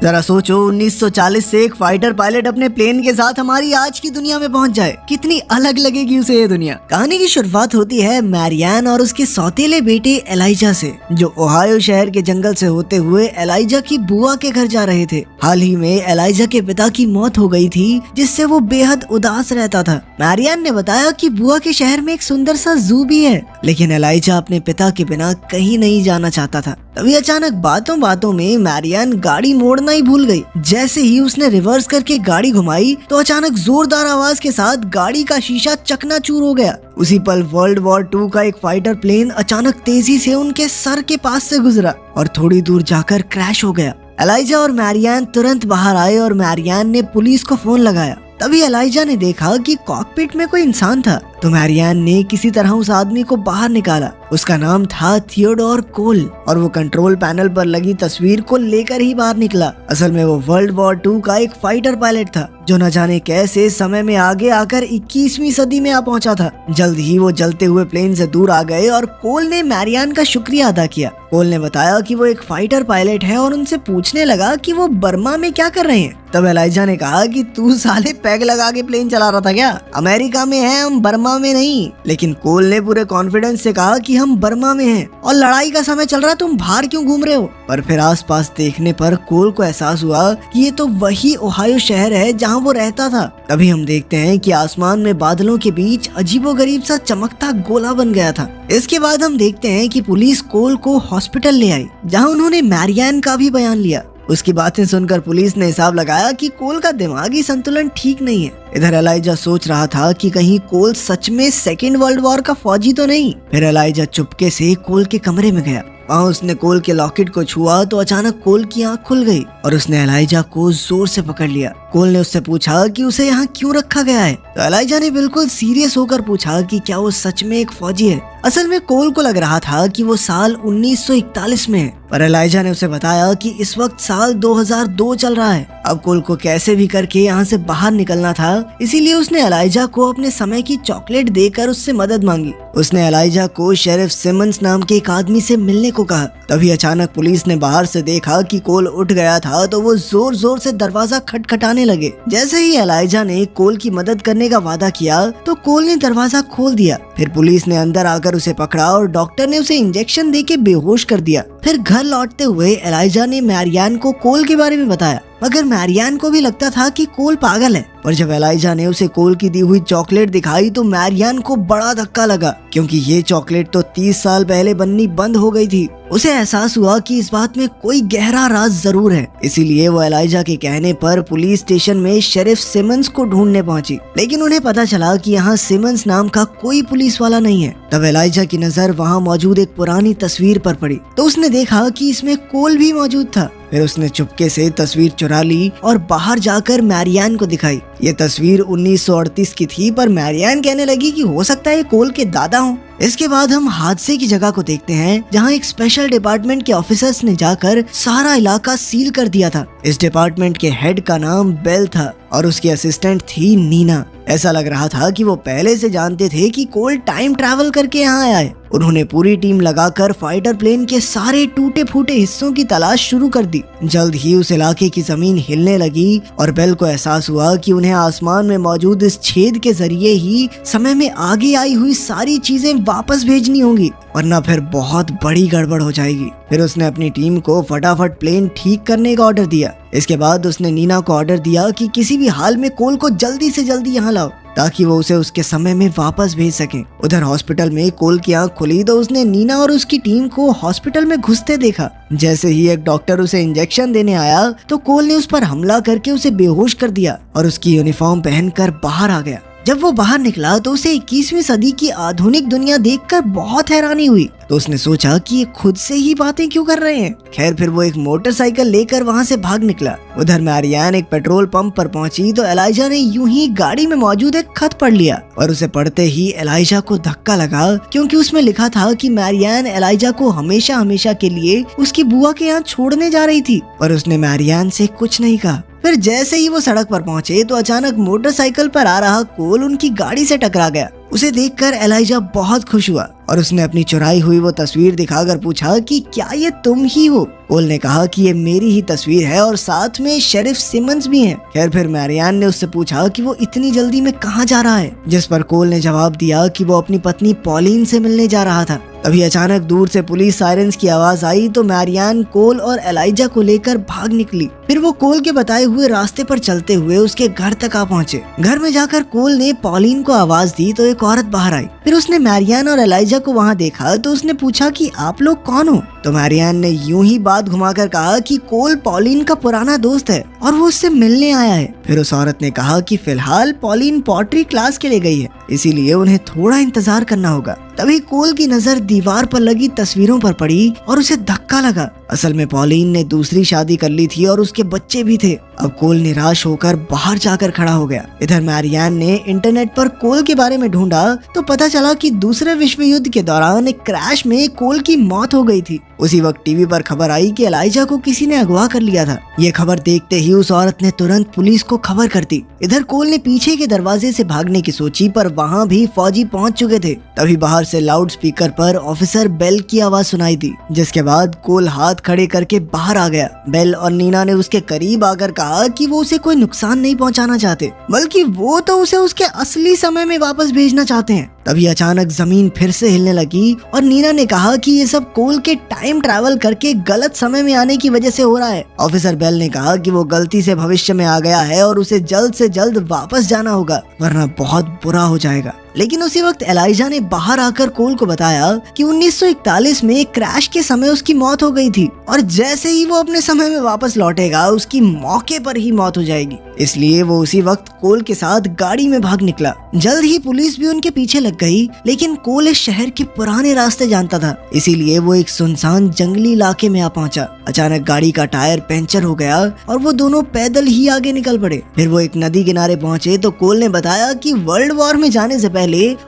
जरा सोचो 1940 से एक फाइटर पायलट अपने प्लेन के साथ हमारी आज की दुनिया में पहुंच जाए, कितनी अलग लगेगी उसे ये दुनिया। कहानी की शुरुआत होती है मैरियान और उसके सौतेले बेटे एलाइजा से, जो ओहायो शहर के जंगल से होते हुए एलाइजा की बुआ के घर जा रहे थे। हाल ही में एलाइजा के पिता की मौत हो गई थी, जिससे वो बेहद उदास रहता था। मैरियान ने बताया कि बुआ के शहर में एक सुंदर सा जू भी है, लेकिन एलाइजा अपने पिता के बिना कहीं नहीं जाना चाहता था। तभी अचानक बातों बातों में मैरियान गाड़ी मोड़ना ही भूल गई। जैसे ही उसने रिवर्स करके गाड़ी घुमाई तो अचानक जोरदार आवाज के साथ गाड़ी का शीशा चकनाचूर हो गया। उसी पल वर्ल्ड वॉर 2 का एक फाइटर प्लेन अचानक तेजी से उनके सर के पास से गुजरा और थोड़ी दूर जाकर क्रैश हो गया। एलाइजा और मैरियान तुरंत बाहर आए और मैरियान ने पुलिस को फोन लगाया। तभी एलाइजा ने देखा कि कॉकपिट में कोई इंसान था, तो मैरियान ने किसी तरह उस आदमी को बाहर निकाला। उसका नाम था थियोडोर कोल और वो कंट्रोल पैनल पर लगी तस्वीर को लेकर ही बाहर निकला। असल में वो वर्ल्ड वॉर 2 का एक फाइटर पायलट था, जो न जाने कैसे समय में आगे आकर 21वीं सदी में आ पहुंचा था। जल्द ही वो जलते हुए प्लेन से दूर आ गए और कोल ने मैरियान का शुक्रिया अदा किया। कोल ने बताया कि वो एक फाइटर पायलट है और उनसे पूछने लगा कि वो बर्मा में क्या कर रहे हैं। तब एलाइजा ने कहा कि तू साले पैग लगा के प्लेन चला रहा था क्या? अमेरिका में है, हम बर्मा में नहीं। लेकिन कोल ने पूरे कॉन्फिडेंस से कहा कि हम बर्मा में हैं और लड़ाई का समय चल रहा है, तुम बाहर क्यों घूम रहे हो? पर फिर आसपास देखने पर कोल को एहसास हुआ कि ये तो वही ओहायो शहर है जहाँ वो रहता था। तभी हम देखते हैं कि आसमान में बादलों के बीच अजीबोगरीब सा चमकता गोला बन गया था। इसके बाद हम देखते हैं कि पुलिस कोल को हॉस्पिटल ले आई, जहाँ उन्होंने मैरियान का भी बयान लिया। उसकी बातें सुनकर पुलिस ने हिसाब लगाया कि कोल का दिमागी संतुलन ठीक नहीं है। इधर एलाइजा सोच रहा था कि कहीं कोल सच में सेकेंड वर्ल्ड वॉर का फौजी तो नहीं। फिर एलाइजा चुपके से कोल के कमरे में गया। वहाँ उसने कोल के लॉकेट को छुआ तो अचानक कोल की आंख खुल गई और उसने एलाइजा को जोर से पकड़ लिया। कोल ने उससे पूछा कि उसे यहाँ क्यों रखा गया है, तो एलाइजा ने बिल्कुल सीरियस होकर पूछा कि क्या वो सच में एक फौजी है। असल में कोल को लग रहा था कि वो साल 1941 में है, पर एलाइजा ने उसे बताया कि इस वक्त साल 2002 चल रहा है। अब कोल को कैसे भी करके यहाँ से बाहर निकलना था, इसीलिए उसने एलाइजा को अपने समय की चॉकलेट देकर उससे मदद मांगी। उसने एलाइजा को शेरिफ सिमंस नाम के एक आदमी से मिलने को कहा। तभी अचानक पुलिस ने बाहर से देखा कि कोल उठ गया था, तो वो जोर जोर से दरवाजा खटखटाने लगे। जैसे ही एलाइजा ने कोल की मदद करने का वादा किया तो कोल ने दरवाजा खोल दिया। फिर पुलिस ने अंदर आकर उसे पकड़ा और डॉक्टर ने उसे इंजेक्शन देके बेहोश कर दिया। फिर घर लौटते हुए एलाइजा ने मैरियान को कोल के बारे में बताया, मगर मैरियान को भी लगता था कि कोल पागल है। पर जब एलाइजा ने उसे कोल की दी हुई चॉकलेट दिखाई तो मैरियान को बड़ा धक्का लगा, क्योंकि ये चॉकलेट तो 30 साल पहले बननी बंद हो गई थी। उसे एहसास हुआ कि इस बात में कोई गहरा राज जरूर है। इसीलिए वो एलाइजा के कहने पर पुलिस स्टेशन में शेरिफ सिमंस को ढूंढने पहुंची, लेकिन उन्हें पता चला कि यहाँ सिमंस नाम का कोई पुलिस वाला नहीं है। तब एलाइजा की नजर वहाँ मौजूद एक पुरानी तस्वीर पर पड़ी, तो उसने देखा कि इसमें कोल भी मौजूद था। फिर उसने चुपके से तस्वीर चुरा ली और बाहर जाकर मैरियान को दिखाई। ये तस्वीर 1938 की थी, पर मैरियान कहने लगी कि हो सकता है कोल के दादा हों। इसके बाद हम हादसे की जगह को देखते हैं, जहां एक स्पेशल डिपार्टमेंट के ऑफिसर्स ने जाकर सारा इलाका सील कर दिया था। इस डिपार्टमेंट के हेड का नाम बेल था और उसकी असिस्टेंट थी नीना। ऐसा लग रहा था कि वो पहले से जानते थे कि कोल टाइम ट्रैवल करके यहाँ आया है। उन्होंने पूरी टीम लगाकर फाइटर प्लेन के सारे टूटे फूटे हिस्सों की तलाश शुरू कर दी। जल्द ही उस इलाके की जमीन हिलने लगी और बेल को एहसास हुआ कि उन्हें आसमान में मौजूद इस छेद के जरिए ही समय में आगे आई हुई सारी चीजें वापस भेजनी होंगी, वरना फिर बहुत बड़ी गड़बड़ हो जाएगी। फिर उसने अपनी टीम को फटाफट प्लेन ठीक करने का ऑर्डर दिया। इसके बाद उसने नीना को ऑर्डर दिया कि किसी भी हाल में कोल को जल्दी से जल्दी यहाँ लाओ, ताकि वो उसे उसके समय में वापस भेज सके। उधर हॉस्पिटल में कोल की आंख खुली तो उसने नीना और उसकी टीम को हॉस्पिटल में घुसते देखा। जैसे ही एक डॉक्टर उसे इंजेक्शन देने आया तो कोल ने उस पर हमला करके उसे बेहोश कर दिया और उसकी यूनिफॉर्म पहनकर बाहर आ गया। जब वो बाहर निकला तो उसे 21वीं सदी की आधुनिक दुनिया देखकर बहुत हैरानी हुई, तो उसने सोचा कि ये खुद से ही बातें क्यों कर रहे हैं। खैर फिर वो एक मोटरसाइकिल लेकर वहाँ से भाग निकला। उधर मैरियान एक पेट्रोल पंप पर पहुंची तो एलाइजा ने यूं ही गाड़ी में मौजूद एक खत पढ़ लिया और उसे पढ़ते ही एलाइजा को धक्का लगा, क्योंकि उसमें लिखा था कि मैरियान एलाइजा को हमेशा हमेशा के लिए उसकी बुआ के यहाँ छोड़ने जा रही थी, पर उसने मैरियान से कुछ नहीं कहा। फिर जैसे ही वो सड़क पर पहुंचे तो अचानक मोटरसाइकिल पर आ रहा कोल उनकी गाड़ी से टकरा गया। उसे देखकर एलाइजा बहुत खुश हुआ और उसने अपनी चुराई हुई वो तस्वीर दिखाकर पूछा कि क्या ये तुम ही हो? कोल ने कहा कि ये मेरी ही तस्वीर है और साथ में शेरिफ सिमंस भी हैं। खैर फिर मैरियान ने उससे पूछा कि वो इतनी जल्दी में कहाँ जा रहा है, जिस पर कोल ने जवाब दिया कि वो अपनी पत्नी पॉलिन से मिलने जा रहा था। तभी अचानक दूर से पुलिस सायरन्स की आवाज आई तो मैरियान कोल और एलाइजा को लेकर भाग निकली। फिर वो कोल के बताए हुए रास्ते पर चलते हुए उसके घर तक आ पहुंचे। घर में जाकर कोल ने पॉलिन को आवाज दी तो एक औरत बाहर आई। फिर उसने मैरियान और एलाइजा को वहां देखा तो उसने पूछा कि आप लोग कौन हो। तो मैरियान ने यूं ही बात घुमाकर कहा कि कोल पॉलिन का पुराना दोस्त है और वो उससे मिलने आया है। फिर उस औरत ने कहा कि फिलहाल पॉलिन पॉटरी क्लास के लिए गई है, इसीलिए उन्हें थोड़ा इंतजार करना होगा। तभी कोल की नजर दीवार पर लगी तस्वीरों पर पड़ी और उसे धक्का लगा। असल में पॉलिन ने दूसरी शादी कर ली थी और उसके बच्चे भी थे। अब कोल निराश होकर बाहर जाकर खड़ा हो गया। इधर मैरियान ने इंटरनेट पर कोल के बारे में ढूंढा तो पता चला कि दूसरे विश्व युद्ध के दौरान एक क्रैश में कोल की मौत हो गई थी। उसी वक्त टीवी पर खबर आई कि एलाइजा को किसी ने अगवा कर लिया था। ये खबर देखते ही उस औरत ने तुरंत पुलिस को खबर कर दी। इधर कोल ने पीछे के दरवाजे से भागने की सोची पर वहाँ भी फौजी पहुँच चुके थे। तभी बाहर से लाउड स्पीकर पर ऑफिसर बेल की आवाज सुनाई दी, जिसके बाद कोल हाथ खड़े करके बाहर आ गया। बेल और नीना ने उसके करीब आकर कहा कि वो उसे कोई नुकसान नहीं पहुंचाना चाहते, बल्कि वो तो उसे उसके असली समय में वापस भेजना चाहते हैं। तभी अचानक जमीन फिर से हिलने लगी और नीना ने कहा कि ये सब कोल के टाइम ट्रैवल करके गलत समय में आने की वजह से हो रहा है। ऑफिसर बेल ने कहा कि वो गलती से भविष्य में आ गया है और उसे जल्द से जल्द वापस जाना होगा, वरना बहुत बुरा हो जाएगा। लेकिन उसी वक्त एलाइजा ने बाहर आकर कोल को बताया कि 1941 में क्रैश के समय उसकी मौत हो गई थी और जैसे ही वो अपने समय में वापस लौटेगा उसकी मौके पर ही मौत हो जाएगी। इसलिए वो उसी वक्त कोल के साथ गाड़ी में भाग निकला। जल्द ही पुलिस भी उनके पीछे लग गई, लेकिन कोल इस शहर के पुराने रास्ते जानता था, इसीलिए वो एक सुनसान जंगली इलाके में आ पहुंचा। अचानक गाड़ी का टायर पंचर हो गया और वो दोनों पैदल ही आगे निकल पड़े। फिर वो एक नदी किनारे पहुंचे तो कोल ने बताया कि वर्ल्ड वॉर में जाने से पहले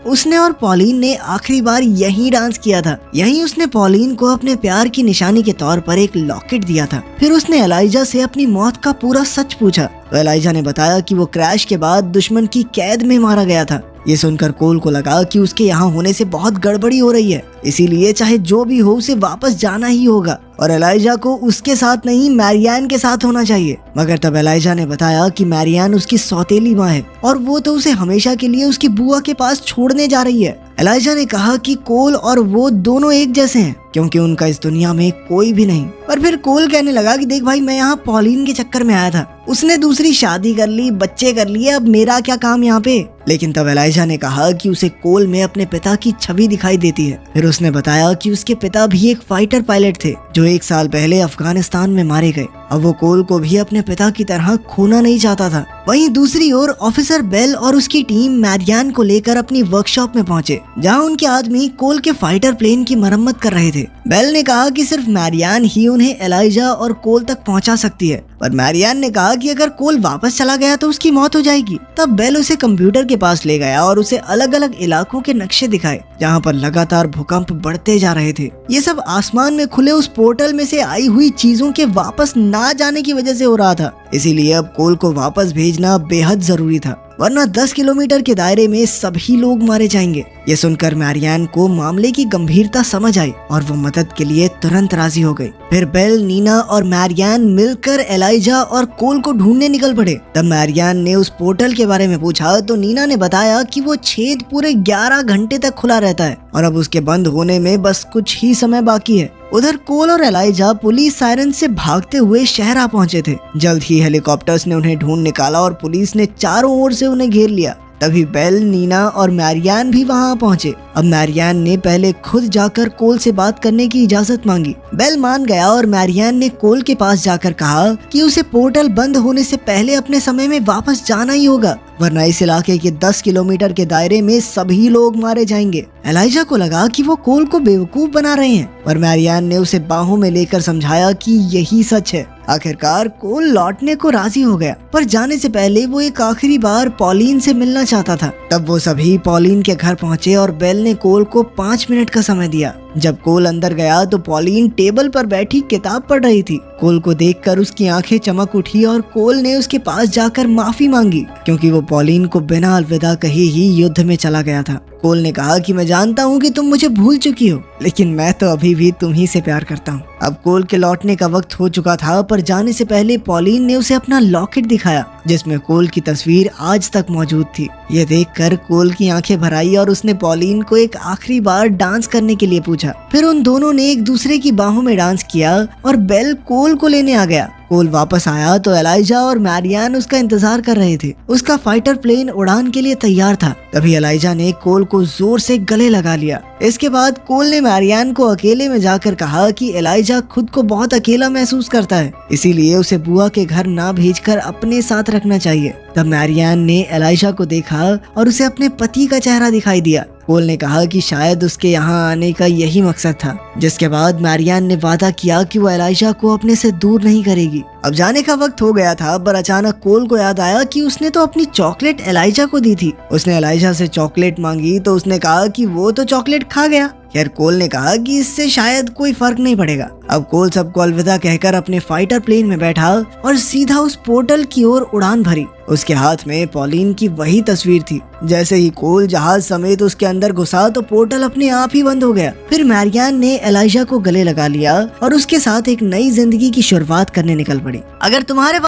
उसने और पॉलिन ने आखिरी बार यहीं डांस किया था। यहीं उसने पॉलिन को अपने प्यार की निशानी के तौर पर एक लॉकेट दिया था। फिर उसने एलाइजा से अपनी मौत का पूरा सच पूछा तो एलाइजा ने बताया कि वो क्रैश के बाद दुश्मन की कैद में मारा गया था। ये सुनकर कोल को लगा कि उसके यहाँ होने से बहुत गड़बड़ी हो रही है, इसीलिए चाहे जो भी हो उसे वापस जाना ही होगा और एलाइजा को उसके साथ नहीं मैरियान के साथ होना चाहिए। मगर तब एलाइजा ने बताया कि मैरियान उसकी सौतेली माँ है और वो तो उसे हमेशा के लिए उसकी बुआ के पास छोड़ने जा रही है। एलाइजा ने कहा कि कोल और वो दोनों एक जैसे हैं क्योंकि उनका इस दुनिया में कोई भी नहीं। पर फिर कोल कहने लगा कि देख भाई, मैं यहाँ पॉलिन के चक्कर में आया था, उसने दूसरी शादी कर ली, बच्चे कर लिए, अब मेरा क्या काम यहाँ पे। लेकिन तब एलाइजा ने कहा कि उसे कोल में अपने पिता की छवि दिखाई देती है। फिर उसने बताया कि उसके पिता भी एक फाइटर पायलट थे जो 1 साल पहले अफगानिस्तान में मारे गए। अब वो कोल को भी अपने पिता की तरह खोना नहीं चाहता था। वहीं दूसरी ओर ऑफिसर बेल और उसकी टीम मैरियान को लेकर अपनी वर्कशॉप में पहुंचे, जहां उनके आदमी कोल के फाइटर प्लेन की मरम्मत कर रहे थे। बेल ने कहा कि सिर्फ मैरियान ही उन्हें एलाइजा और कोल तक पहुंचा सकती है, पर मैरियान ने कहा कि अगर कोल वापस चला गया तो उसकी मौत हो जाएगी। तब बेल उसे कंप्यूटर के पास ले गया और उसे अलग अलग इलाकों के नक्शे दिखाए जहाँ पर लगातार भूकंप बढ़ते जा रहे थे। ये सब आसमान में खुले उस पोर्टल में से आई हुई चीजों के वापस ना जाने की वजह से हो रहा था, इसीलिए अब कोल को वापस भेजना बेहद जरूरी था, वरना 10 किलोमीटर के दायरे में सभी लोग मारे जाएंगे। ये सुनकर मैरियान को मामले की गंभीरता समझ आई और वो मदद के लिए तुरंत राजी हो गई। फिर बेल, नीना और मैरियान मिलकर एलाइजा और कोल को ढूंढने निकल पड़े। तब मैरियान ने उस पोर्टल के बारे में पूछा तो नीना ने बताया कि वो छेद पूरे 11 घंटे तक खुला रहता है और अब उसके बंद होने में बस कुछ ही समय बाकी है। उधर कोल और एलाइजा पुलिस सायरन से भागते हुए शहर आ पहुंचे थे। जल्द ही हेलीकॉप्टर्स ने उन्हें ढूंढ निकाला और पुलिस ने चारों ओर से उन्हें घेर लिया। तभी बेल, नीना और मैरियान भी वहां पहुंचे। अब मैरियान ने पहले खुद जाकर कोल से बात करने की इजाजत मांगी। बेल मान गया और मैरियान ने कोल के पास जाकर कहा कि उसे पोर्टल बंद होने से पहले अपने समय में वापस जाना ही होगा, वरना इस इलाके के 10 किलोमीटर के दायरे में सभी लोग मारे जाएंगे। एलाइजा को लगा कि वो कोल को बेवकूफ बना रहे हैं, पर मैरियान ने उसे बाहों में लेकर समझाया कि यही सच है। आखिरकार कोल लौटने को राजी हो गया, पर जाने से पहले वो एक आखिरी बार पॉलिन से मिलना चाहता था। तब वो सभी पॉलिन के घर पहुंचे और बेल ने कोल को 5 मिनट का समय दिया। जब कोल अंदर गया तो पॉलिन टेबल पर बैठी किताब पढ़ रही थी। कोल को देखकर उसकी आंखें चमक उठी और कोल ने उसके पास जाकर माफी मांगी, क्योंकि वो पॉलिन को बिना अलविदा कहे ही युद्ध में चला गया था। कोल ने कहा कि मैं जानता हूँ कि तुम मुझे भूल चुकी हो, लेकिन मैं तो अभी भी तुम ही से प्यार करता हूँ। अब कोल के लौटने का वक्त हो चुका था, पर जाने से पहले पॉलिन ने उसे अपना लॉकेट दिखाया, जिसमें कोल की तस्वीर आज तक मौजूद थी। यह देखकर कोल की आंखें भर आई और उसने पॉलिन को एक आखिरी बार डांस करने के लिए पूछा। फिर उन दोनों ने एक दूसरे की बाहों में डांस किया और बेल कोल को लेने आ गया। कोल वापस आया तो एलाइजा और मैरियान उसका इंतजार कर रहे थे। उसका फाइटर प्लेन उड़ान के लिए तैयार था। तभी एलाइजा ने कोल को जोर से गले लगा लिया। इसके बाद कोल ने मैरियान को अकेले में जाकर कहा कि एलाइजा खुद को बहुत अकेला महसूस करता है, इसीलिए उसे बुआ के घर ना भेजकर अपने साथ रखना चाहिए। तब मैरियान ने एलाइजा को देखा और उसे अपने पति का चेहरा दिखाई दिया। कोल ने कहा कि शायद उसके यहाँ आने का यही मकसद था, जिसके बाद मैरियान ने वादा किया कि वो एलाइजा को अपने से दूर नहीं करेगी। अब जाने का वक्त हो गया था, पर अचानक कोल को याद आया कि उसने तो अपनी चॉकलेट एलाइजा को दी थी। उसने एलाइजा से चॉकलेट मांगी तो उसने कहा कि वो तो चॉकलेट खा गया। खैर, कोल ने कहा कि इससे शायद कोई फर्क नहीं पड़ेगा। अब कोल सबको अलविदा कहकर अपने फाइटर प्लेन में बैठा और सीधा उस पोर्टल की ओर उड़ान भरी। उसके हाथ में पॉलिन की वही तस्वीर थी। जैसे ही कोल जहाज समेत उसके अंदर घुसा तो पोर्टल अपने आप ही बंद हो गया। फिर मैरियान ने एलाइजा को गले लगा लिया और उसके साथ एक नई जिंदगी की शुरुआत करने निकल पड़ी। अगर तुम्हारे